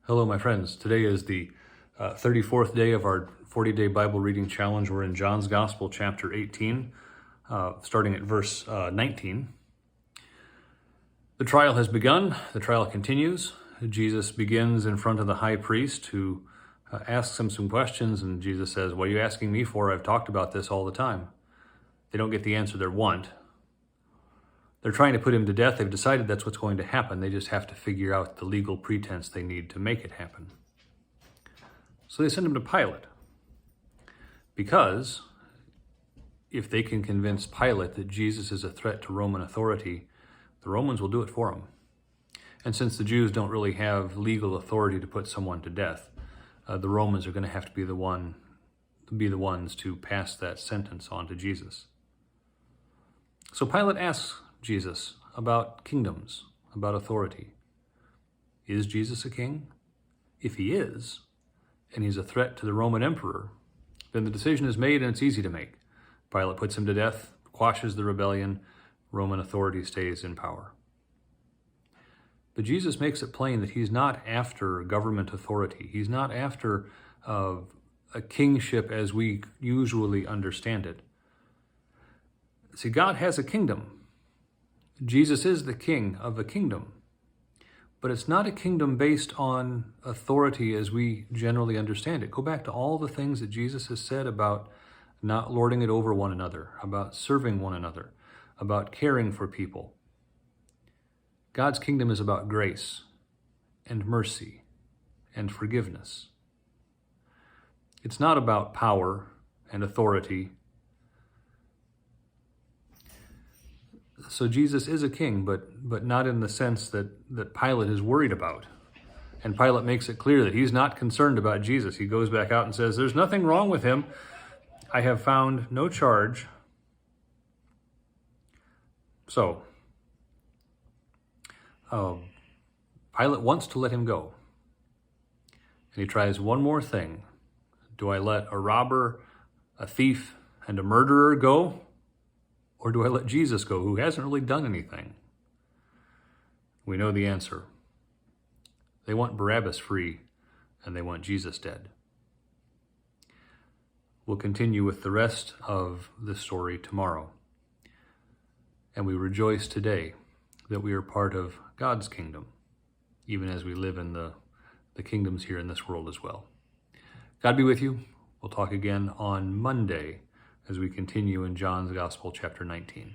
Hello, my friends. Today is the 34th day of our 40-day Bible reading challenge. We're in John's Gospel, chapter 18, starting at verse 19. The trial has begun. The trial continues. Jesus begins in front of the high priest, who asks him some questions, and Jesus says, "What are you asking me for? I've talked about this all the time." They don't get the answer they want. They're trying to put him to death. They've decided that's what's going to happen. They just have to figure out the legal pretense they need to make it happen. So they send him to Pilate, because if they can convince Pilate that Jesus is a threat to Roman authority, the Romans will do it for him. And since the Jews don't really have legal authority to put someone to death, the Romans are going to have to be the ones to pass that sentence on to Jesus. So Pilate asks Jesus about kingdoms, about authority. Is Jesus a king? If he is, and he's a threat to the Roman emperor, then the decision is made and it's easy to make. Pilate puts him to death, quashes the rebellion, Roman authority stays in power. But Jesus makes it plain that he's not after government authority. He's not after a kingship as we usually understand it. See, God has a kingdom. Jesus is the king of a kingdom. But it's not a kingdom based on authority as we generally understand it. Go back to all the things that Jesus has said about not lording it over one another, about serving one another, about caring for people. God's kingdom is about grace and mercy and forgiveness. It's not about power and authority. So Jesus is a king, but not in the sense that Pilate is worried about. And Pilate makes it clear that he's not concerned about Jesus. He goes back out and says, "There's nothing wrong with him. I have found no charge." So, Pilate wants to let him go. And he tries one more thing. Do I let a robber, a thief, and a murderer go? Or do I let Jesus go, who hasn't really done anything? We know the answer. They want Barabbas free, and they want Jesus dead. We'll continue with the rest of the story tomorrow. And we rejoice today that we are part of God's kingdom, even as we live in the kingdoms here in this world as well. God be with you. We'll talk again on Monday as we continue in John's Gospel, chapter 19.